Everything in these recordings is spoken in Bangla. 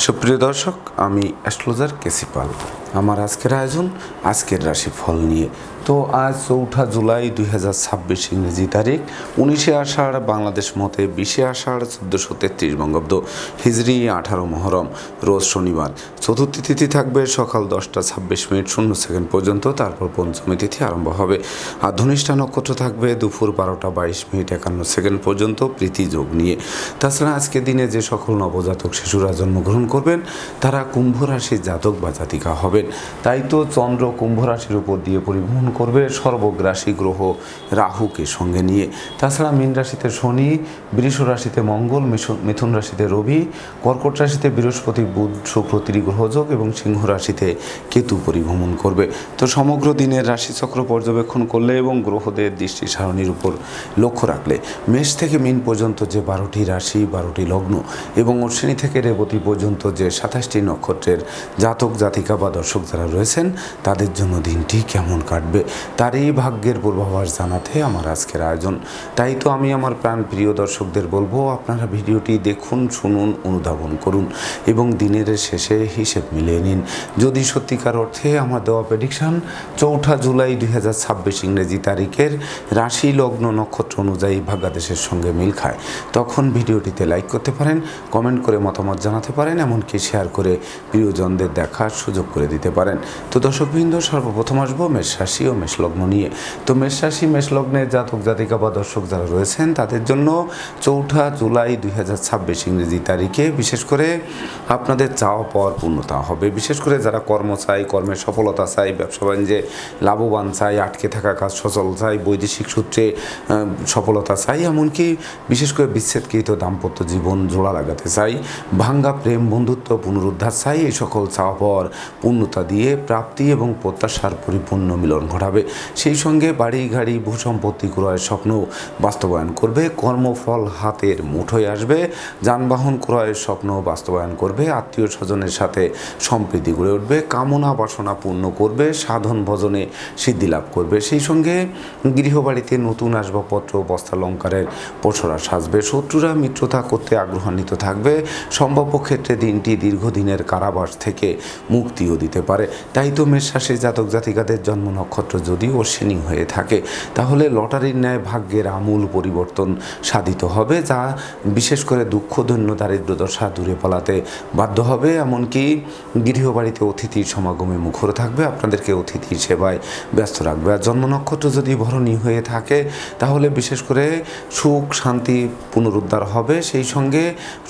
সুপ্রিয় দর্শক, আমি অ্যাস্ট্রোলজার কেসি পাল। আমার আজকের আয়োজন আজকের রাশিফল নিয়ে। তো আজ 4 জুলাই 2026 ইংরেজি তারিখ, 19 আষাঢ় বাংলাদেশ মতে 20 আষাঢ় 1433 বঙ্গাব্দ, হিজরি 18 মহরম, রোজ শনিবার। চতুর্থী তিথি থাকবে সকাল 10:26 পর্যন্ত, তারপর পঞ্চমী তিথি আরম্ভ হবে। আর ধনিষ্ঠা নক্ষত্র থাকবে দুপুর 12:22 পর্যন্ত প্রীতি যোগ নিয়ে। তাছাড়া আজকে দিনে যে সকল নবজাতক শিশুরা জন্মগ্রহণ করবেন তারা কুম্ভ রাশির জাতক বা জাতিকা হবেন। তাই তো চন্দ্র কুম্ভ রাশির উপর দিয়ে পরিভ্রমণ করবে সর্বগ্রাসী গ্রহ রাহুকে সঙ্গে নিয়ে। তাছাড়া মীন রাশিতে শনি, বৃষ রাশিতে মঙ্গল, মিথুন রাশিতে রবি, কর্কট রাশিতে বৃহস্পতি, বুধ, শুক্র ত্রিগ্রহযোগ এবং সিংহ রাশিতে কেতু পরিভ্রমণ করবে। তো সমগ্র দিনের রাশিচক্র পর্যবেক্ষণ করলে এবং গ্রহদের দৃষ্টি সারণীর উপর লক্ষ্য রাখলে মেষ থেকে মীন পর্যন্ত যে 12টি রাশি, 12টি লগ্ন এবং অশ্বিনী থেকে রেবতী পর্যন্ত যে 27টি নক্ষত্রের জাতক জাতিকা বা দর্শক যারা রয়েছেন তাদের জন্য দিনটি কেমন কাটবে তারই ভাগ্যের পূর্বাভাস জানাতে আমার আজকের আয়োজন। তাই তো আমি আমার প্রাণ প্রিয় দর্শকদের বলবো, আপনারা ভিডিওটি দেখুন, শুনুন, অনুধাবন করুন এবং দিনের শেষে হিসেব মিলিয়ে নিন। যদি সত্যিকার অর্থে আমার দেওয়া প্রেডিকশন 4 জুলাই 2026 ইংরেজি তারিখের রাশি লগ্ন নক্ষত্র অনুযায়ী ভাগ্যাদেশের সঙ্গে মিল খায়, তখন ভিডিওটিতে লাইক করতে পারেন, কমেন্ট করে মতামত জানাতে পারেন, এমনকি শেয়ার করে প্রিয়জনদের দেখার সুযোগ করে দিতে পারেন। তো দর্শকবৃন্দ, সর্বপ্রথম আসবো মেষ রাশি ও মেষ লগ্ন নিয়ে। তো মেষ রাশি মেষ লগ্নের জাতক জাতিকা বা দর্শক যারা রয়েছেন তাদের জন্য 4 জুলাই 2026 ইংরেজি তারিখে বিশেষ করে আপনাদের চাওয়া পাওয়ার পূর্ণতা হবে। বিশেষ করে যারা কর্ম চাই, কর্মের সফলতা চাই, ব্যবসা বাণিজ্যে লাভবান চাই, আটকে থাকা কাজ সচল চাই, বৈদেশিক সূত্রে সফলতা চাই, এমনকি বিশেষ করে বিচ্ছেদকৃত দাম্পত্য জীবন জোড়া লাগাতে চাই, ভাঙ্গা প্রেম বন্ধুত্ব পুনরুদ্ধার চাই, এই সকল চাওয়া পাওয়ার পূর্ণতা দিয়ে প্রাপ্তি এবং প্রত্যাশার পরিপূর্ণ মিলন ঘটাবে। সেই সঙ্গে বাড়ি গাড়ি ভূসম্পত্তি ক্রয়ের স্বপ্ন বাস্তবায়ন করবে, কর্মফল হাতের মুঠোয় আসবে, যানবাহন ক্রয়ের স্বপ্ন বাস্তবায়ন করবে, আত্মীয় স্বজনের সাথে সম্প্রীতি গড়ে উঠবে, কামনা বাসনা পূর্ণ করবে, সাধন ভজনে সিদ্ধি লাভ করবে। সেই সঙ্গে গৃহবাড়িতে নতুন আসবাবপত্র বস্ত্রালঙ্কারের পসরা সাজবে, শত্রুরা মিত্রতা করতে আগ্রহান্বিত থাকবে, সম্ভাব্য ক্ষেত্রে দিনটি দীর্ঘদিনের কারাবাস থেকে মুক্তিও দিতে পারে। তাই তো মেষ রাশির জাতক জাতিকাদের জন্ম নক্ষত্র যদি অশ্বিনী হয়ে থাকে তাহলে লটারির ন্যায় ভাগ্যের আমূল পরিবর্তন সাধিত হবে, যা বিশেষ করে দুঃখ দৈন্য দারিদ্র দশা দূরে পালাতে বাধ্য হবে। এমনকি গৃহবাড়িতে অতিথির সমাগমে মুখর থাকবে, আপনাদেরকে অতিথির সেবায় ব্যস্ত রাখবে। আর জন্ম নক্ষত্র যদি ভরণী হয়ে থাকে তাহলে বিশেষ করে সুখ শান্তি পুনরুদ্ধার হবে। সেই সঙ্গে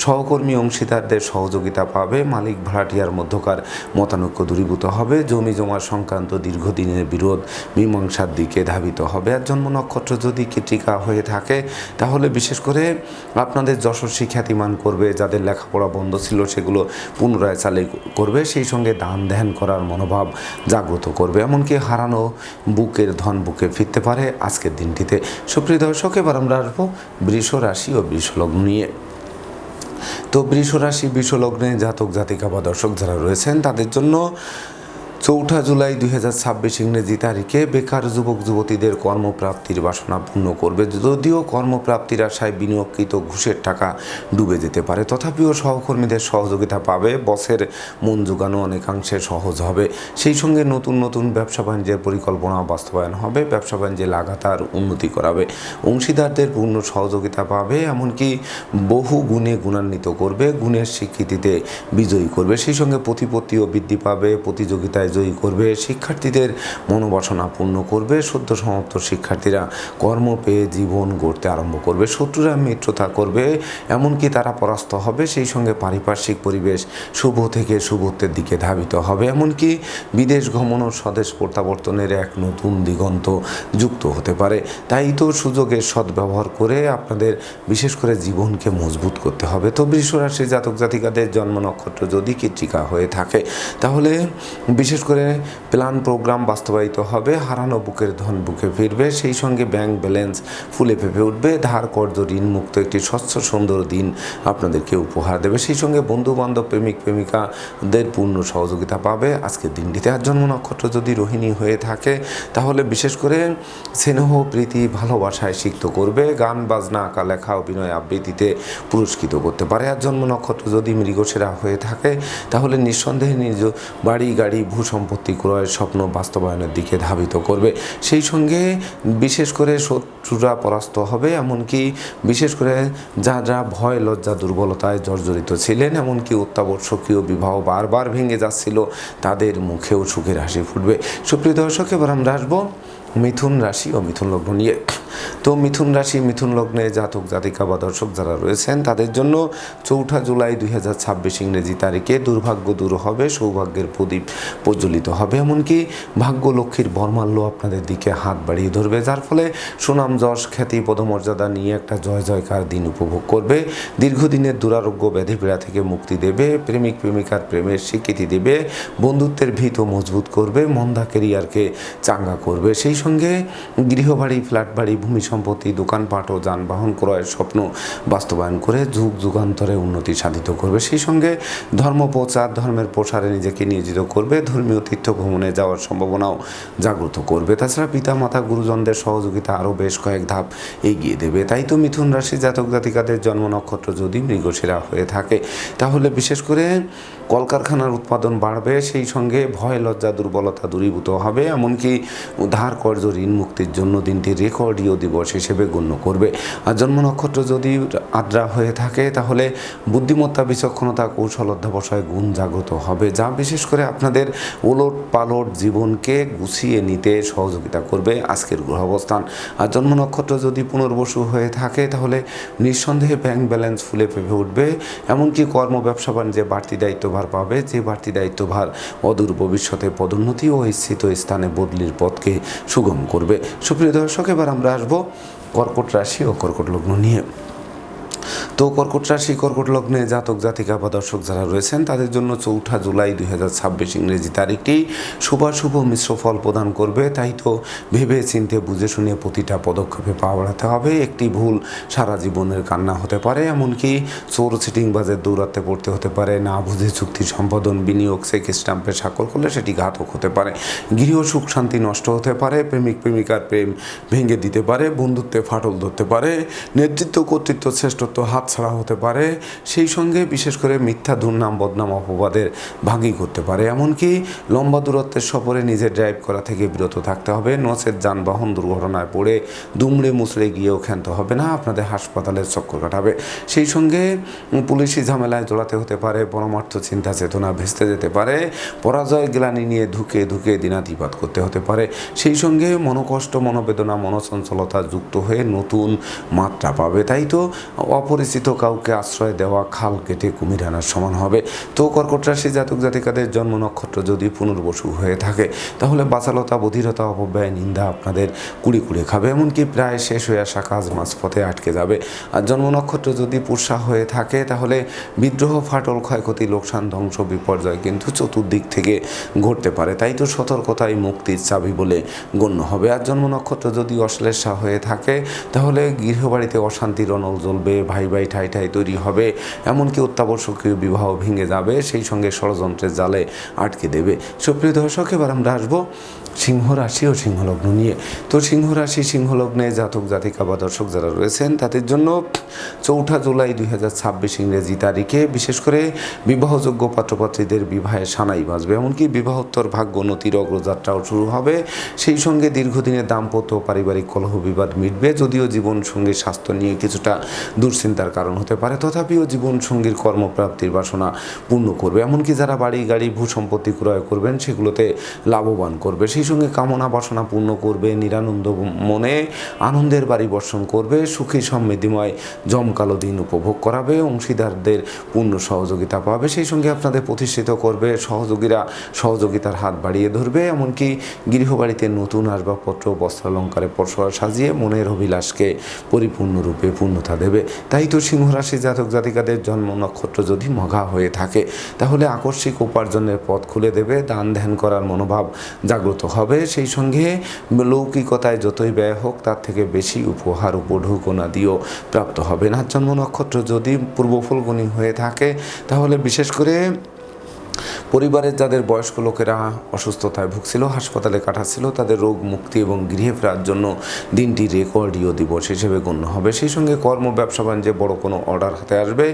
সহকর্মী অংশীদারদের সহযোগিতা পাবে, মালিক ভাড়াটিয়ার মধ্যকার মতানৈক্য দূরীভূত হবে, জমি জমা সংক্রান্ত দীর্ঘদিনের বিরোধ মীমাংসার দিকে ধাবিত হবে। আর জন্ম নক্ষত্র যদি কৃত্তিকা হয়ে থাকে তাহলে বিশেষ করে আপনাদের যশস্বী খ্যাতিমান করবে, যাদের লেখাপড়া বন্ধ ছিল সেগুলো পুনরায় চালু করবে, সেই সঙ্গে দান ধ্যান করার মনোভাব জাগ্রত করবে, এমনকি হারানো বুকের ধন বুকে ফিরতে পারে আজকের দিনটিতে। সুপ্রিয় দর্শক, এবার আমরা আসবো বৃষ রাশি ও বৃষ লগ্ন নিয়ে। তো বৃষ রাশি বৃষ লগ্নে জাতক জাতিকা বা দর্শক যারা রয়েছেন তাদের জন্য 4 জুলাই 2026 ইংরেজি তারিখে বেকার যুবক যুবতীদের কর্মপ্রাপ্তির বাসনা পূর্ণ করবে। যদিও কর্মপ্রাপ্তির আশায় বিনিয়োগকৃত ঘুষের টাকা ডুবে যেতে পারে, তথাপিও সহকর্মীদের সহযোগিতা পাবে, বসের মন জোগানো অনেকাংশে সহজ হবে। সেই সঙ্গে নতুন নতুন ব্যবসা বাণিজ্যের পরিকল্পনা বাস্তবায়ন হবে, ব্যবসা বাণিজ্যে লাগাতার উন্নতি করাবে, অংশীদারদের পূর্ণ সহযোগিতা পাবে, এমনকি বহু গুণে গুণান্বিত করবে, গুণের স্বীকৃতিতে বিজয়ী করবে। সেই সঙ্গে প্রতিপত্তিও বৃদ্ধি পাবে, প্রতিযোগিতায় জয়ী করবে, শিক্ষার্থীদের মনোবাসনা পূর্ণ করবে, সদ্য সমাপ্ত শিক্ষার্থীরা কর্ম পেয়ে জীবন গড়তে আরম্ভ করবে, শত্রুরা মিত্রতা করবে, এমনকি তারা পরাস্ত হবে। সেই সঙ্গে পারিপার্শ্বিক পরিবেশ শুভ থেকে শুভত্বের দিকে ধাবিত হবে, এমনকি বিদেশ গমন ও স্বদেশ প্রত্যাবর্তনের এক নতুন দিগন্ত যুক্ত হতে পারে। তাই তো সুযোগের সদ্ব্যবহার করে আপনাদের বিশেষ করে জীবনকে মজবুত করতে হবে। তো বৃষ রাশির জাতক জাতিকাদের জন্ম নক্ষত্র যদি কৃত্তিকা হয়ে থাকে তাহলে বিশেষ করে প্ল্যান প্রোগ্রাম বাস্তবায়িত হবে, হারানো বুকের ধন বুকে ফিরবে, সেই সঙ্গে ব্যাংক ব্যালেন্স ফুলে ফেঁপে উঠবে, ধার কর্জ ঋণ মুক্ত একটি স্বচ্ছ সুন্দর দিন আপনাদেরকে উপহার দেবে। সেই সঙ্গে বন্ধু বান্ধব প্রেমিক প্রেমিকাদের পূর্ণ সহযোগিতা পাবে আজকের দিনটিতে। আর জন্ম নক্ষত্র যদি রোহিণী হয়ে থাকে তাহলে বিশেষ করে স্নেহ প্রীতি ভালোবাসায় সিক্ত করবে, গান বাজনা আঁকা লেখা অভিনয় আবৃত্তিতে পুরস্কার পুরস্কৃত করতে পারে। আর জন্ম নক্ষত্র যদি মৃগশিরা হয়ে থাকে তাহলে নিঃসন্দেহে নিজ বাড়ি গাড়ি ভূসম্পত্তি ক্রয়ের স্বপ্ন বাস্তবায়নের দিকে ধাবিত করবে। সেই সঙ্গে বিশেষ করে শত্রুরা পরাস্ত হবে, এমনকি বিশেষ করে যারা ভয় লজ্জা দুর্বলতায় জর্জরিত ছিলেন, এমনকি অত্যাবশ্যকীয় বিবাহ বারবার ভেঙে যাচ্ছিল, তাদের মুখেও সুখের হাসি ফুটবে। সুপ্রিয় দর্শক, এবার আমরা আসবো মিথুন রাশি ও মিথুন লগ্ন নিয়ে। তো মিথুন রাশি মিথুন লগ্নে জাতক জাতিকা বা দর্শক যারা রয়েছেন তাদের জন্য 4 জুলাই 2026 ইংরেজি তারিখে দুর্ভাগ্য দূর হবে, সৌভাগ্যের প্রদীপ প্রজ্বলিত হবে, এমনকি ভাগ্য লক্ষ্মীর বর্মাল্য আপনাদের দিকে হাত বাড়িয়ে ধরবে, যার ফলে সুনাম যশ খ্যাতি পদমর্যাদা নিয়ে একটা জয় জয়কার দিন উপভোগ করবে। দীর্ঘদিনের দুরারোগ্য ব্যাধিপীড়া থেকে মুক্তি দেবে, প্রেমিক প্রেমিকার প্রেমের স্বীকৃতি দেবে, বন্ধুত্বের ভিত মজবুত করবে, মন্দা কেরিয়ারকে চাঙ্গা করবে। সেই সঙ্গে গৃহবাড়ি ফ্ল্যাট বাড়ি ভূমি সম্পত্তি দোকানপাট ও যানবাহন ক্রয়ের স্বপ্ন বাস্তবায়ন করে যুগ যুগান্তরে উন্নতি সাধিত করবে। সেই সঙ্গে ধর্ম প্রচার ধর্মের প্রসারে নিজেকে নিয়োজিত করবে, ধর্মীয় তীর্থ ভ্রমণে যাওয়ার সম্ভাবনাও জাগ্রত করবে। তাছাড়া পিতা মাতা গুরুজনদের সহযোগিতা আরও বেশ কয়েক ধাপ এগিয়ে দেবে। তাই তো মিথুন রাশি জাতক জাতিকাদের জন্ম নক্ষত্র যদি মৃগশিরা হয়ে থাকে তাহলে বিশেষ করে কলকারখানার উৎপাদন বাড়বে, সেই সঙ্গে ভয় লজ্জা দুর্বলতা দূরীভূত হবে, এমনকি ধার কর্য ঋণ মুক্তির জন্য দিনটি রেকর্ডীয় দিবস হিসেবে গণ্য করবে। আর জন্ম নক্ষত্র যদি আদ্রা হয়ে থাকে তাহলে বুদ্ধিমত্তা বিচক্ষণতা কৌশল অধ্যাবসায় গুণ জাগ্রত হবে, যা বিশেষ করে আপনাদের ওলট পালট জীবনকে গুছিয়ে নিতে সহযোগিতা করবে আজকের গ্রহ অবস্থান। আর জন্ম নক্ষত্র যদি পুনর্বসু হয়ে থাকে তাহলে নিঃসন্দেহে ব্যাংক ব্যালেন্স ফুলে ফেপে উঠবে, এমনকি কর্ম ব্যবসা বাণিজ্যে বাড়তি দায়িত্বভার পাবে, যে বাড়তি দায়িত্বভার অদূর ভবিষ্যতে পদোন্নতি ও ইচ্ছিত স্থানে বদলির পথকে সুগম করবে। সুপ্রিয় দর্শক, এবার আমরা আসবো কর্কট রাশি ও কর্কট লগ্ন নিয়ে। তো কর্কট রাশি কর্কট লগ্নে জাতক জাতিকা বা দর্শক যারা রয়েছেন তাদের জন্য 4 জুলাই 2026 ইংরেজি তারিখটি শুভাশুভ মিশ্র ফল প্রদান করবে। তাই তো ভেবে চিন্তে বুঝে শুনে প্রতিটা পদক্ষেপে পা বাড়াতে হবে। একটি ভুল সারা জীবনের কান্না হতে পারে, এমনকি চোর চিটিংবাজের দৌরাত্মে পড়তে হতে পারে, না বুঝে চুক্তি সম্পাদন বিনিয়োগ চেক স্ট্যাম্পে স্বাক্ষর করলে সেটি ঘাতক হতে পারে, গৃহ সুখ শান্তি নষ্ট হতে পারে, প্রেমিক প্রেমিকার প্রেম ভেঙে দিতে পারে, বন্ধুত্বে ফাটল ধরতে পারে, নেতৃত্ব কর্তৃত্ব শ্রেষ্ঠত্ব হাতছাড়া হতে পারে, সেই সঙ্গে বিশেষ করে মিথ্যা দুর্নাম বদনাম অপবাদের ভাগী করতে পারে, এমনকি লম্বা দূরত্বের সফরে নিজে ড্রাইভ করা থেকে বিরত থাকতে হবে, নচেত যানবাহন দুর্ঘটনায় পড়ে দুমড়ে মুচড়ে গিয়েও ক্ষান্ত হবে না, আপনাদের হাসপাতালের চক্কর কাটাবে। সেই সঙ্গে পুলিশি ঝামেলায় জড়াতে হতে পারে, পরমার্থ চিন্তা চেতনা ভেস্তে যেতে পারে, পরাজয় গ্লানি নিয়ে ধুকে ধুকে দিনাতিপাত করতে হতে পারে, সেই সঙ্গে মনোকষ্ট মনোবেদনা মনোচঞ্চলতা যুক্ত হয়ে নতুন মাত্রা পাবে। তাই তো অপরিচিত কাউকে আশ্রয় দেওয়া খাল কেটে কুমির আনার সমান হবে। তো কর্কট রাশি জাতক জাতিকাদের জন্ম নক্ষত্র যদি পুনর্বসু হয়ে থাকে তাহলে বাচালতা বধিরতা অপব্যয় নিন্দা আপনাদের কুড়ি কুড়ে খাবে, এমনকি প্রায় শেষ হয়ে আসা কাজ মাঝপথে আটকে যাবে। আর জন্ম নক্ষত্র যদি পুষ্যা হয়ে থাকে তাহলে বিদ্রোহ ফাটল ক্ষয়ক্ষতি লোকসান ধ্বংস বিপর্যয় কিন্তু চতুর্দিক থেকে ঘটতে পারে। তাই তো সতর্কতাই মুক্তির চাবি বলে গণ্য হবে। আর জন্ম নক্ষত্র যদি অশ্লেষা হয়ে থাকে তাহলে গৃহবাড়িতে অশান্তির অনল জ্বলবে, ভাই ভাই ঠাই ঠাই তৈরি হবে, এমনকি অত্যাবশ্যকীয় বিবাহ ভেঙে যাবে, সেই সঙ্গে ষড়যন্ত্রের জালে আটকে দেবে। সুপ্রিয় দর্শক, এবার আমরা আসবো সিংহ রাশি ও সিংহলগ্ন নিয়ে। তো সিংহ রাশি সিংহলগ্নে জাতক জাতিকা বা দর্শক যারা রয়েছেন তাদের জন্য 4 জুলাই 2026 ইংরেজি তারিখে বিশেষ করে বিবাহযোগ্য পাত্রপাত্রীদের বিবাহে সানাই বাজবে, এমনকি বিবাহোত্তর ভাগ্য উন্নতির অগ্রযাত্রাও শুরু হবে। সেই সঙ্গে দীর্ঘদিনের দাম্পত্য পারিবারিক কলহ বিবাদ মিটবে, যদিও জীবন সঙ্গীর স্বাস্থ্য নিয়ে কিছুটা দুশ্চিন্তার কারণ হতে পারে, তথাপিও জীবন সঙ্গীর কর্মপ্রাপ্তির বাসনা পূর্ণ করবে, এমনকি যারা বাড়ি গাড়ি ভূ সম্পত্তি ক্রয় করবেন সেগুলোতে লাভবান করবে। সেই সঙ্গে কামনা বাসনা পূর্ণ করবে, নিরানন্দ মনে আনন্দের বাড়ি বর্ষণ করবে, সুখী সমৃদ্ধিময় জমকালো দিন উপভোগ করাবে, অংশীদারদের পূর্ণ সহযোগিতা পাবে, সেই সঙ্গে আপনাদের প্রতিষ্ঠিত করবে, সহযোগীরা সহযোগিতার হাত বাড়িয়ে ধরবে, এমনকি গৃহবাড়িতে নতুন আসবাবপত্র বস্ত্রালঙ্কারে পরশোয়া সাজিয়ে মনের অভিলাষকে পরিপূর্ণরূপে পূর্ণতা দেবে। তাই তো সিংহ রাশি জাতক জাতিকাদের জন্ম নক্ষত্র যদি মঘা হয়ে থাকে তাহলে আকস্মিক উপার্জনের পথ খুলে দেবে, দান ধ্যান করার মনোভাব জাগ্রত হবে, সেই সঙ্গে লৌকিকতায় যতই ব্যয় হোক তার থেকে বেশি উপহার উপঢৌকনা দিয়েও প্রাপ্ত হবে না। জন্ম নক্ষত্র যদি পূর্ব ফলগুনি হয়ে থাকে তাহলে বিশেষ করে পরিবারের যাদের বয়স্ক লোকেরা অসুস্থতায় ভুগছিল, হাসপাতালে কাটাচ্ছিল, তাদের রোগ মুক্তি এবং গৃহে ফেরার জন্য দিনটি রেকর্ডীয় দিবস হিসেবে গণ্য হবে। সেই সঙ্গে কর্ম ব্যবসা বাণিজ্যে বড় কোনো অর্ডার হাতে আসবে,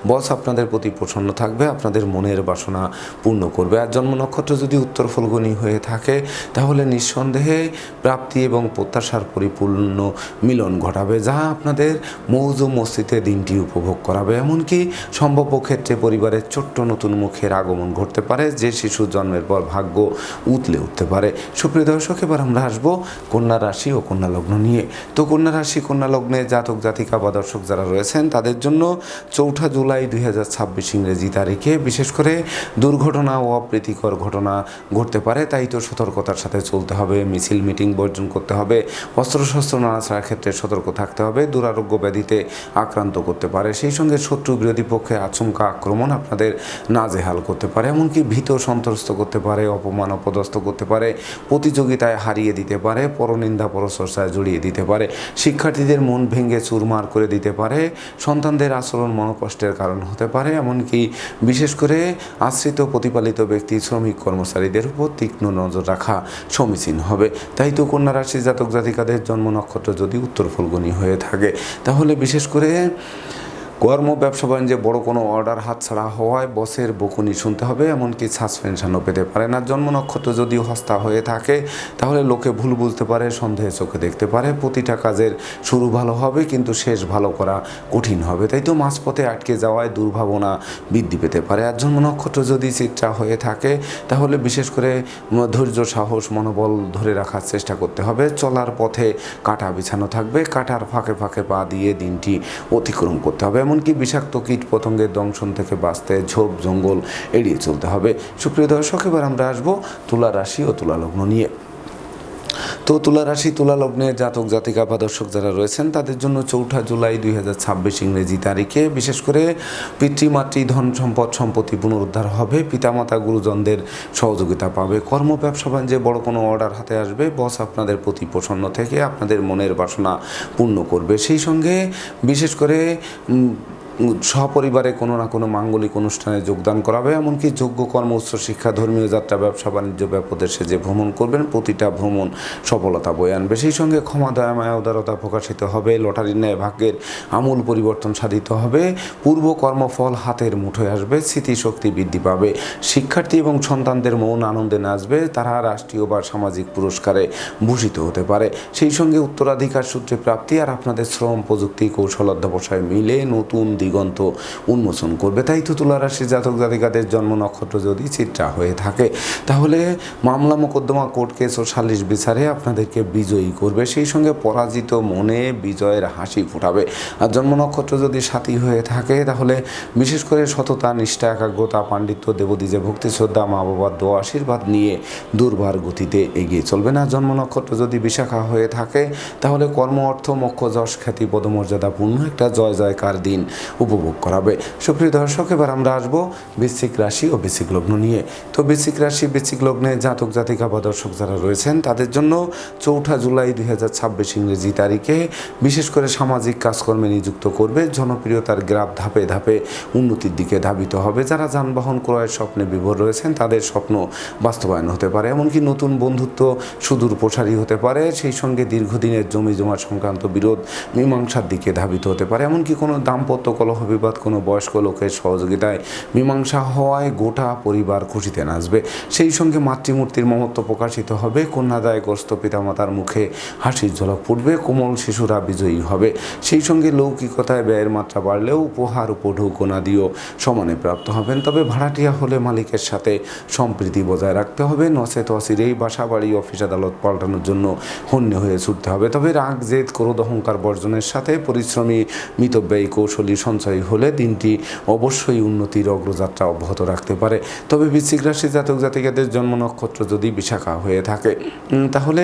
বস আপনাদের প্রতি প্রসন্ন থাকবে, আপনাদের মনের বাসনা পূর্ণ করবে। আর জন্ম নক্ষত্র যদি উত্তর ফল্গুনী হয়ে থাকে তাহলে নিঃসন্দেহে প্রাপ্তি এবং প্রত্যাশার পরিপূর্ণ মিলন ঘটাবে, যা আপনাদের মৌজ মস্তিতে দিনটি উপভোগ করাবে। এমনকি সম্ভাব্য ক্ষেত্রে পরিবারের ছোট্ট নতুন মুখের আগমন ঘটতে পারে, যে শিশু জন্মের পর ভাগ্য উতলে উঠতে পারে। সুপ্রিয় দর্শক, এবার আমরা আসবো কন্যা রাশি ও কন্যা লগ্ন নিয়ে। তো কন্যা রাশি কন্যা লগ্নে জাতক জাতিকা বা দর্শক যারা রয়েছেন তাদের জন্য 4 জুলাই 2026 ইংরেজি তারিখে বিশেষ করে দুর্ঘটনা ও অপ্রীতিকর ঘটনা ঘটতে পারে, তাই তো সতর্কতার সাথে চলতে হবে, মিছিল মিটিং বর্জন করতে হবে, অস্ত্রশস্ত্র নাড়াচাড়ার ক্ষেত্রে সতর্ক থাকতে হবে। দুরারোগ্য ব্যাধিতে আক্রান্ত করতে পারে, সেই সঙ্গে শত্রু বিরোধী পক্ষে আচমকা আক্রমণ আপনাদের নাজেহাল করতে পারে, এমনকি ভীত সন্ত্রস্ত করতে পারে, অপমান অপদস্থ করতে পারে, প্রতিযোগিতায় হারিয়ে দিতে পারে, পরনিন্দা পরচর্চায় জড়িয়ে দিতে পারে, শিক্ষার্থীদের মন ভেঙে চুরমার করে দিতে পারে, সন্তানদের আচরণ মনোকষ্টের কারণ হতে পারে, এমনকি বিশেষ করে আশ্রিত প্রতিপালিত ব্যক্তি শ্রমিক কর্মচারীদের উপর তীক্ষ্ণ নজর রাখা সমীচীন হবে। তাই তো কন্যা রাশির জাতক জাতিকাদের জন্ম নক্ষত্র যদি উত্তর ফল্গুনী হয়ে থাকে তাহলে বিশেষ করে কর্ম ব্যবসা বাণিজ্যে বড় কোনো অর্ডার হাতছাড়া হওয়ায় বসের বকুনি শুনতে হবে, এমনকি সাসপেনশনও পেতে পারেন। আর জন্ম নক্ষত্র যদি হস্তা হয়ে থাকে তাহলে লোকে ভুল বুঝতে পারে, সন্দেহে চোখে দেখতে পারে, প্রতিটা কাজের শুরু ভালো হবে কিন্তু শেষ ভালো করা কঠিন হবে, তাই তো মাঝপথে আটকে যাওয়ায় দুর্ভাবনা বৃদ্ধি পেতে পারে। আর জন্ম নক্ষত্র যদি চিত্রা হয়ে থাকে তাহলে বিশেষ করে ধৈর্য সাহস মনোবল ধরে রাখার চেষ্টা করতে হবে। চলার পথে কাঁটা বিছানো থাকবে, কাঁটার ফাঁকে ফাঁকে পা দিয়ে দিনটি অতিক্রম করতে হবে, এমনকি বিষাক্ত কীট পতঙ্গের দংশন থেকে বাঁচতে ঝোপ জঙ্গল এড়িয়ে চলতে হবে। সুপ্রিয় দর্শক, এবার আমরা আসবো তুলা রাশি ও তুলা লগ্ন নিয়ে। তো তুলা রাশি তুলা লগ্নের জাতক জাতিকা বা দর্শক যারা রয়েছেন তাদের জন্য 4 জুলাই 2026 ইংরেজি তারিখে বিশেষ করে পিতৃমাতৃ ধন সম্পদ সম্পত্তি পুনরুদ্ধার হবে, পিতামাতা গুরুজনদের সহযোগিতা পাবে, কর্ম ব্যবসা বাণিজ্যে বড় কোনো অর্ডার হাতে আসবে, বস আপনাদের প্রতি প্রসন্ন থেকে আপনাদের মনের বাসনা পূর্ণ করবে। সেই সঙ্গে বিশেষ করে সপরিবারে কোনো না কোনো মাঙ্গলিক অনুষ্ঠানে যোগদান করাবে, এমনকি যোগ্য কর্ম উচ্চ শিক্ষা ধর্মীয় যাত্রা ব্যবসা বাণিজ্য ব্যাপদেশে যে ভ্রমণ করবেন প্রতিটা ভ্রমণ সফলতা বয়ে আনবে। সেই সঙ্গে ক্ষমা দয়া মায়া উদারতা প্রকাশিত হবে, লটারির ন্যায় ভাগ্যের আমূল পরিবর্তন সাধিত হবে, পূর্ব কর্মফল হাতের মুঠোয় আসবে, স্মৃতিশক্তি বৃদ্ধি পাবে, শিক্ষার্থী এবং সন্তানদের মন আনন্দে নাচবে, তারা রাষ্ট্রীয় বা সামাজিক পুরস্কারে ভূষিত হতে পারে। সেই সঙ্গে উত্তরাধিকার সূত্রে প্রাপ্তি আর আপনাদের শ্রম প্রযুক্তি কৌশল অধ্যবসায় মিলে নতুন দিগন্ত উন্মোচন করবে। তাই তো তুলা রাশির জাতক জাতিকাদের জন্ম নক্ষত্র যদি চিত্রা হয়ে থাকে তাহলে মামলা মোকদ্দমা কোর্ট কেস ও সালিশ বিচারে আপনাদেরকে বিজয়ী করবে, সেই সঙ্গে পরাজিত মনে বিজয়ের হাসি ফোটাবে। আর জন্ম নক্ষত্র যদি সাথী হয়ে থাকে তাহলে বিশেষ করে সততা নিষ্ঠা একাগ্রতা পাণ্ডিত্য দেবদ্বীজে ভক্তি শ্রদ্ধা মা বাবার দোয়া আশীর্বাদ নিয়ে দুর্বার গতিতে এগিয়ে চলবে। না জন্ম নক্ষত্র যদি বিশাখা হয়ে থাকে তাহলে কর্ম অর্থ মোক্ষ যশ খ্যাতি পদমর্যাদাপূর্ণ একটা জয় জয়কার দিন উপভোগ করাবে। সুপ্রিয় দর্শক, এবার আমরা আসবো বৃশ্চিক রাশি ও বৃশ্চিক লগ্ন নিয়ে। তো বৃশ্চিক রাশি বৃশ্চিক লগ্নে জাতক জাতিকা বা দর্শক যারা রয়েছেন তাদের জন্য 4 জুলাই 2026 ইংরেজি তারিখে বিশেষ করে সামাজিক কাজকর্মে নিযুক্ত করবে, জনপ্রিয়তার গ্রাফ ধাপে ধাপে উন্নতির দিকে ধাবিত হবে। যারা যানবাহন ক্রয়ের স্বপ্নে বিভোর রয়েছেন তাদের স্বপ্ন বাস্তবায়ন হতে পারে, এমনকি নতুন বন্ধুত্ব সুদূর প্রসারী হতে পারে, সেই সঙ্গে দীর্ঘদিনের জমি জমা সংক্রান্ত বিরোধ মীমাংসার দিকে ধাবিত হতে পারে, এমনকি কোনো দাম্পত্য কলহ বিবাদ কোনো বয়স্ক লোকের সহযোগিতায় মীমাংসা হওয়ায় গোটা পরিবার খুশিতে নাচবে। সেই সঙ্গে মাতৃমূর্তির মহত্ব প্রকাশিত হবে, কন্যাদায়গ্রস্ত পিতামাতার মুখে হাসির ঝলক ফুটবে, কোমল শিশুরা বিজয়ী হবে। সেই সঙ্গে লৌকিকতায় ব্যয়ের মাত্রা বাড়লেও উপহার উপঢৌকনা দিয়েও সমানে প্রাপ্ত হবেন। তবে ভাড়াটিয়া হলে মালিকের সাথে সম্প্রীতি বজায় রাখতে হবে, নচেত অচিরেই বাসা বাড়ি অফিস আদালত পাল্টানোর জন্য হন্য হয়ে ছুটতে হবে। তবে রাগ জেদ ক্রোধ অহংকার বর্জনের সাথে পরিশ্রমী মিতব্যয়ী কৌশলী সঞ্চয়ী হলে দিনটি অবশ্যই উন্নতির অগ্রযাত্রা অব্যাহত রাখতে পারে। তবে বৃশ্চিক রাশির জাতক জাতিকাদের জন্ম নক্ষত্র যদি বিশাখা হয়ে থাকে তাহলে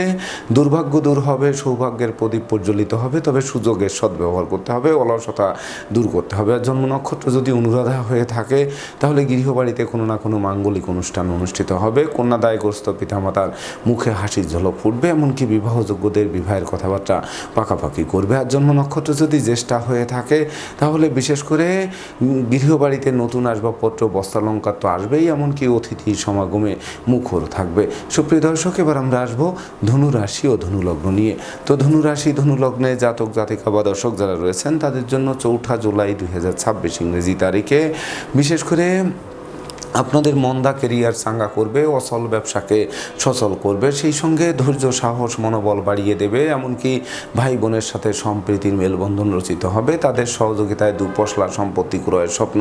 দুর্ভাগ্য দূর হবে, সৌভাগ্যের প্রদীপ প্রজ্বলিত হবে, তবে সুযোগের সদ্ব্যবহার করতে হবে, অলসতা দূর করতে হবে। আর জন্ম নক্ষত্র যদি অনুরাধা হয়ে থাকে তাহলে গৃহবাড়িতে কোনো না কোনো মাঙ্গলিক অনুষ্ঠান অনুষ্ঠিত হবে, কন্যাদায়গ্রস্ত পিতামাতার মুখে হাসির ঝলক ফুটবে, এমনকি বিবাহযোগ্যদের বিবাহের কথাবার্তা পাকাপাকি করবে। আর জন্ম নক্ষত্র যদি জ্যেষ্ঠা হয়ে থাকে তাহলে বিশেষ করে গৃহবাড়িতে নতুন আসবাবপত্র বস্ত্রালঙ্কার তো আসবেই, এমনকি অতিথি সমাগমে মুখর থাকবে। সুপ্রিয় দর্শক, এবার আমরা আসবো ধনুরাশি ও ধনুলগ্ন নিয়ে। তো ধনুরাশি ধনুলগ্নে জাতক জাতিকা বা দর্শক যারা রয়েছেন তাদের জন্য 4 জুলাই 2026 ইংরেজি তারিখে বিশেষ করে আপনাদের মন্দা কেরিয়ার চাঙ্গা করবে, অচল ব্যবসাকে সচল করবে, সেই সঙ্গে ধৈর্য সাহস মনোবল বাড়িয়ে দেবে। এমনকি ভাই বোনের সাথে সম্প্রীতির মেলবন্ধন রচিত হবে, তাদের সহযোগিতায় দুপশলা সম্পত্তি ক্রয়ের স্বপ্ন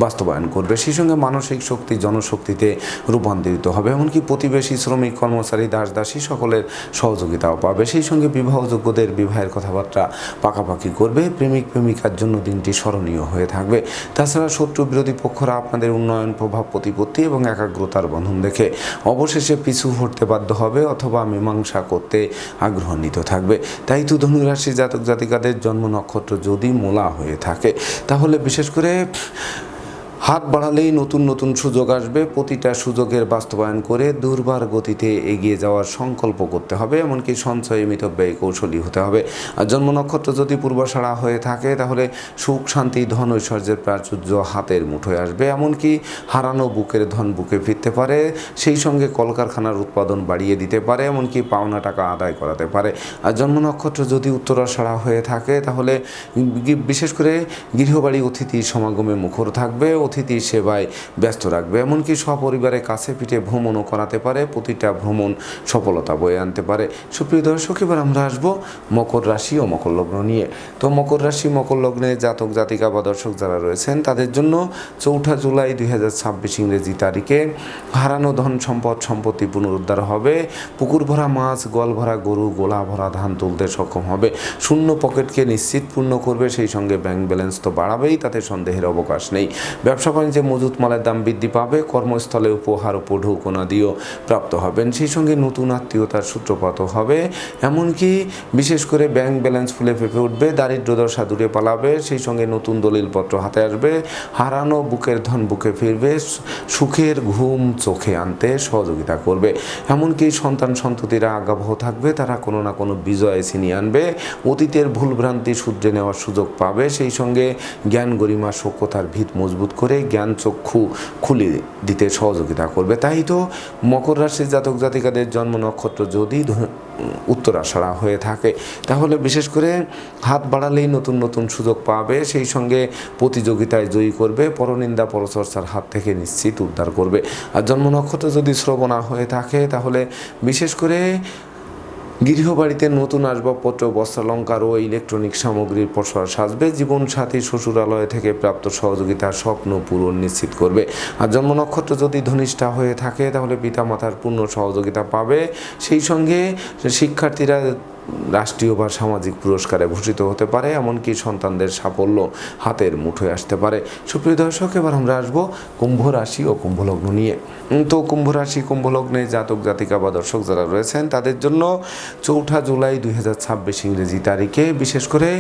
বাস্তবায়ন করবে। সেই সঙ্গে মানসিক শক্তি জনশক্তিতে রূপান্তরিত হবে, এমনকি প্রতিবেশী শ্রমিক কর্মচারী দাস দাসী সকলের সহযোগিতাও পাবে। সেই সঙ্গে বিবাহযোগ্যদের বিবাহের কথাবার্তা পাকাপাকি করবে। প্রেমিক প্রেমিকার জন্য দিনটি স্মরণীয় হয়ে থাকবে। তাছাড়া শত্রু বিরোধী পক্ষরা আপনাদের উন্নয়ন প্রভাব প্রতিপত্তি এবং একাগ্রতার বন্ধন দেখে অবশেষে পিছু হটতে বাধ্য হবে অথবা মীমাংসা করতে আগ্রহান্বিত থাকবে। তাই তো ধনুরাশি জাতক জাতিকাদের জন্ম নক্ষত্র যদি মূলা হয়ে থাকে তাহলে বিশেষ করে হাত বাড়ালেই নতুন নতুন সুযোগ আসবে। প্রতিটা সুযোগের বাস্তবায়ন করে দুর্বার গতিতে এগিয়ে যাওয়ার সংকল্প করতে হবে, এমনকি সঞ্চয় মিতব্যয়ী কৌশলী হতে হবে। আর জন্ম নক্ষত্র যদি পূর্বাষাঢ়া হয়ে থাকে তাহলে সুখ শান্তি ধন ঐশ্বর্যের প্রাচুর্য হাতের মুঠোয় আসবে, এমনকি হারানো বুকের ধন বুকে ফিরতে পারে। সেই সঙ্গে কলকারখানার উৎপাদন বাড়িয়ে দিতে পারে, এমনকি পাওনা টাকা আদায় করাতে পারে। আর জন্ম নক্ষত্র যদি উত্তরাষাঢ়া হয়ে থাকে তাহলে বিশেষ করে গৃহবাড়ি অতিথি সমাগমে মুখর থাকবে, অতিথি সেবায় ব্যস্ত রাখবে, এমনকি সপরিবারে কাছে পিঠে ভ্রমণও করাতে পারে। প্রতিটা ভ্রমণ সফলতা বয়ে আনতে পারে। সুপ্রিয় দর্শক, এবার আমরা আসবো মকর রাশি ও মকর লগ্ন নিয়ে। তো মকর রাশি মকর লগ্নে জাতক জাতিকা বা দর্শক যারা রয়েছেন তাদের জন্য 4 জুলাই 2026 ইংরেজি তারিখে হারানো ধন সম্পদ সম্পত্তি পুনরুদ্ধার হবে। পুকুর ভরা মাছ, গোয়াল ভরা গরু, গোলা ভরা ধান তুলতে সক্ষম হবে। শূন্য পকেটকে নিশ্চিত পূর্ণ করবে। সেই সঙ্গে ব্যাংক ব্যালেন্স তো বাড়াবেই, তাতে সন্দেহের অবকাশ নেই। ব্যবসা বাণিজ্যে মজুত মালের দাম বৃদ্ধি পাবে। কর্মস্থলে উপহার ও পঢৌকোনাদিও প্রাপ্ত হবেন। সেই সঙ্গে নতুন আত্মীয়তার সূত্রপাত হবে, এমনকি বিশেষ করে ব্যাংক ব্যালেন্স ফুলে ফেঁপে উঠবে। দারিদ্র দশা দূরে পালাবে। সেই সঙ্গে নতুন দলিলপত্র হাতে আসবে। হারানো বুকের ধন বুকে ফিরবে। সুখের ঘুম চোখে আনতে সহযোগিতা করবে, এমনকি সন্তান সন্ততিরা আজ্ঞাবহ থাকবে। তারা কোনো না কোনো বিজয় ছিনিয়ে আনবে। অতীতের ভুলভ্রান্তি শুধরে নেওয়ার সুযোগ পাবে। সেই সঙ্গে জ্ঞান গরিমা সক্ষতার ভিত মজবুত করে জ্ঞান চক্ষু খুলে দিতে সহযোগিতা করবে। তাই তো মকর রাশির জাতক জাতিকাদের জন্ম নক্ষত্র যদি উত্তরাষাঢ়া হয়ে থাকে তাহলে বিশেষ করে হাত বাড়ালেই নতুন নতুন সুযোগ পাবে। সেই সঙ্গে প্রতিযোগিতায় জয়ী করবে। পরনিন্দা পরচর্চার হাত থেকে নিশ্চিত উদ্ধার করবে। আর জন্ম নক্ষত্র যদি শ্রবণা হয়ে থাকে তাহলে বিশেষ করে গৃহবাড়িতে নতুন আসবাবপত্র বস্ত্রালঙ্কার ও ইলেকট্রনিক সামগ্রীর প্রসার সাজবে। জীবনসাথী শ্বশুরালয় থেকে প্রাপ্ত সহযোগিতার স্বপ্ন পূরণ নিশ্চিত করবে। আর জন্ম নক্ষত্র যদি ধনিষ্ঠা হয়ে থাকে তাহলে পিতামাতার পূর্ণ সহযোগিতা পাবে। সেই সঙ্গে শিক্ষার্থীরা রাষ্ট্রীয় বা সামাজিক পুরস্কারে ভূষিত হতে পারে, এমনকি সন্তানদের সাফল্য হাতের মুঠোয় আসতে পারে। সুপ্রিয় দর্শক, এবার আমরা আসবো কুম্ভ রাশি ও কুম্ভ লগ্ন নিয়ে। তো কুম্ভ রাশি কুম্ভ লগ্নে জাতক জাতিকা বা দর্শক যারা রয়েছেন তাদের জন্য 4 জুলাই 2026 ইংরেজি তারিখে বিশেষ করে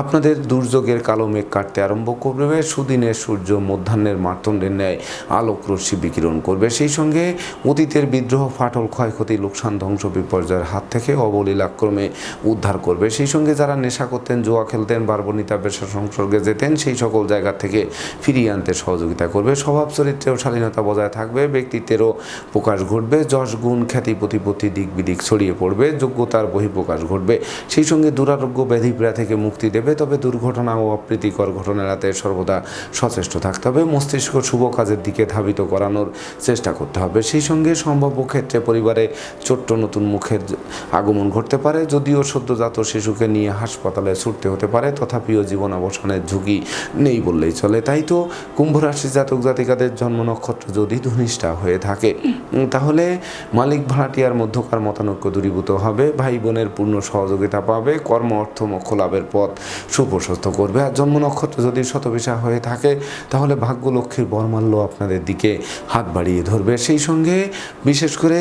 আপনাদের দুর্যোগের কালো মেঘ কাটতে আরম্ভ করবে। সুদিনের সূর্য মধ্যাহ্নের মার্তণ্ডের ন্যায় আলোক রশ্মি বিকিরণ করবে। সেই সঙ্গে অতীতের বিদ্রোহ ফাটল ক্ষয়ক্ষতি লোকসান ধ্বংস বিপর্যয়ের হাত থেকে অবলীলাক্রমে উদ্ধার করবে। সেই সঙ্গে যারা নেশা করতেন, জুয়া খেলতেন, বারবনিতা পেশা সংসর্গে যেতেন সেই সকল জায়গা থেকে ফিরিয়ে আনতে সহযোগিতা করবে। স্বভাব চরিত্রেও শালীনতা বজায় থাকবে। ব্যক্তিত্বেরও প্রকাশ ঘটবে। যশ গুণ খ্যাতি প্রতিপত্তি দিক বিদিক ছড়িয়ে পড়বে। যোগ্যতার বহিঃপ্রকাশ ঘটবে। সেই সঙ্গে দুরারোগ্য ব্যাধিপীড়া থেকে মুক্তি দেবে। তবে দুর্ঘটনা ও অপ্রীতিকর ঘটনা এড়াতে সর্বদা সচেষ্ট থাকতে হবে। মস্তিষ্ক শুভ কাজের দিকে ধাবিত করানোর চেষ্টা করতে হবে। সেই সঙ্গে সম্ভাব্য ক্ষেত্রে পরিবারে ছোট্ট নতুন মুখের আগমন ঘটতে পারে। যদিও সদ্যজাত শিশুকে নিয়ে হাসপাতালে ছুটতে হতে পারে, তথাপিও জীবন অবসানের ঝুঁকি নেই বললেই চলে। তাই তো কুম্ভ রাশি জাতক জাতিকাদের জন্ম নক্ষত্র যদি ধনিষ্ঠা হয়ে থাকে তাহলে মালিক ভাড়াটিয়ার মধ্যকার মতানৈক্য দূরীভূত হবে। ভাই বোনের পূর্ণ সহযোগিতা পাবে। কর্ম অর্থ মোক্ষ লাভের পথ সুপ্রশস্ত করবে। আর জন্ম নক্ষত্র যদি শতবিশা হয়ে থাকে তাহলে ভাগ্যলক্ষ্মীর বরমাল্য আপনাদের দিকে হাত বাড়িয়ে ধরবে। সেই সঙ্গে বিশেষ করে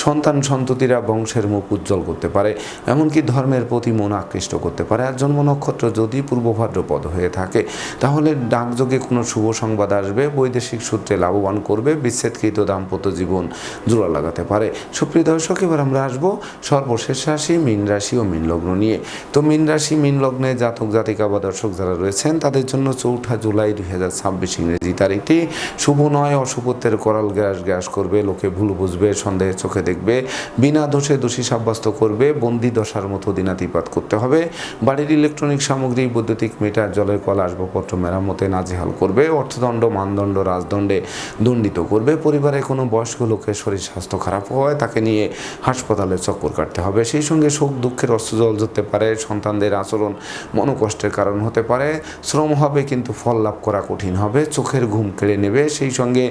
সন্তান সন্ততিরা বংশের মুখ উজ্জ্বল করতে পারে, এমনকি ধর্মের প্রতি মন আকৃষ্ট করতে পারে। আর জন্ম নক্ষত্র যদি পূর্ব ভাদ্রপদ হয়ে থাকে তাহলে ডাকযোগে কোনো শুভ সংবাদ আসবে। বৈদেশিক সূত্রে লাভবান করবে। বিচ্ছেদকৃত দাম্পত্য জীবন জোড়া লাগাতে পারে। সুপ্রিয় দর্শক, এবার আমরা আসবো সর্বশেষ রাশি মীন রাশি ও মীন লগ্ন নিয়ে। তো মীন রাশি মীন লগ্নে জাতক জাতিকা বা দর্শক যারা রয়েছেন তাদের জন্য 4 জুলাই 2026 ইংরেজি তারিখটি শুভ নয়। অশুভত্বের করাল গ্রাস করবে, লোকে ভুল বুঝবে, সন্দেহের চোখে দেখবে, বিনা দোষে দোষী সাব্যস্ত করবে, বন্দি দশার মতো দিনাতিপাত করতে হবে। বাড়ির ইলেকট্রনিক সামগ্রী, বৈদ্যুতিক মিটার, জলের কল, আসবাবপত্র মেরামতে নাজেহাল করবে, অর্থদণ্ড মানদণ্ড রাজদণ্ডে দণ্ডিত করবে। পরিবারে কোনো বয়স্ক লোকের শরীর স্বাস্থ্য খারাপ হয় তাকে নিয়ে হাসপাতালে চক্কর কাটতে হবে। সেই সঙ্গে শোক দুঃখের অশ্রুজল ঝরতে পারে, সন্তানদের আচরণ মনোকষ্টের কারণ হতে পারে, শ্রম হবে কিন্তু ফল লাভ করা কঠিন হবে, চোখের ঘুম কেড়ে নেবে, সেই সঙ্গে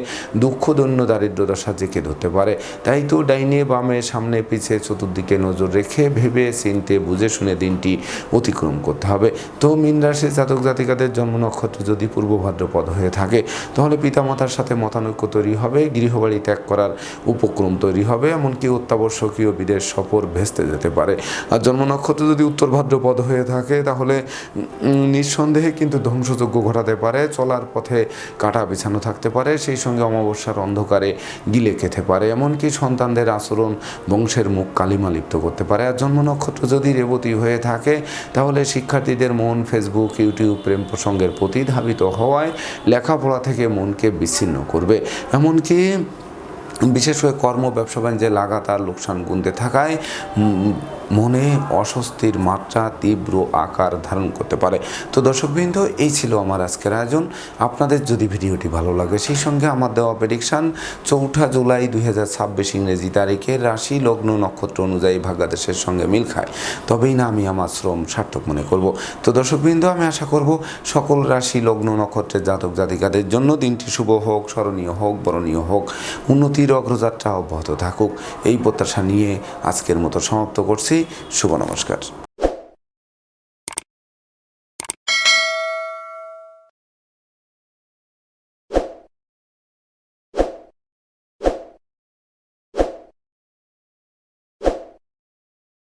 দুঃখ দৈন্য দারিদ্র দশা জেঁকে ধরতে পারে। তাই তো ডাইনে বামে সামনে পিছে চতুর্দিকে নজর রেখে ভেবে চিনতে বুঝে শুনে দিনটি অতিক্রম করতে হবে। তো মীন রাশির জাতক জাতিকাদের জন্ম নক্ষত্র যদি পূর্ব ভাদ্রপদ হয়ে থাকে তাহলে পিতামাতার সাথে মতানৈক্য তৈরি হবে, গৃহবাড়ি ত্যাগ করার উপক্রম তৈরি হবে, এমনকি অত্যাবশ্যকীয় বিদেশ সফর ভেস্তে যেতে পারে। আর জন্ম নক্ষত্র যদি উত্তর ভাদ্রপদ হয়ে থাকে তাহলে নিঃসন্দেহে কিন্তু ধ্বংসযজ্ঞ ঘটাতে পারে, চলার পথে কাটা বিছানো থাকতে পারে, সেই সঙ্গে অমাবস্যার অন্ধকারে গিলে খেতে পারে, এমনকি সন্তানদের আচরণ বংশের মুখ কালিমা লিপ্ত করতে পারে। আর জন্ম নক্ষত্র যদি রেবতী হয়ে থাকে তাহলে শিক্ষার্থীদের মন ফেসবুক ইউটিউব প্রেম প্রসঙ্গের প্রতি ধাবিত হওয়ায় লেখাপড়া থেকে মনকে বিচ্ছিন্ন করবে, এমনকি বিশেষ করে কর্ম ব্যবসা বাণিজ্যে লাগাতার লোকসান গুনতে থাকায় মনে অস্বস্তির মাত্রা তীব্র আকার ধারণ করতে পারে। তো দর্শকবৃন্দ, এই ছিল আমার আজকের আয়োজন। আপনাদের যদি ভিডিওটি ভালো লাগে সেই সঙ্গে আমার দেওয়া প্রেডিকশান 4 জুলাই 2026 ইংরেজি তারিখে রাশি লগ্ন নক্ষত্র অনুযায়ী ভাগ্যাদেশের সঙ্গে মিল খায়, তবেই না আমি আমার শ্রম সার্থক মনে করব। তো দর্শকবৃন্দ, আমি আশা করব সকল রাশি লগ্ন নক্ষত্রের জাতক জাতিকাদের জন্য দিনটি শুভ হোক, স্মরণীয় হোক, বরণীয় হোক, উন্নতির অগ্রযাত্রা অব্যাহত থাকুক, এই প্রত্যাশা নিয়ে আজকের মতো সমাপ্ত করছি। শুভ নমস্কার।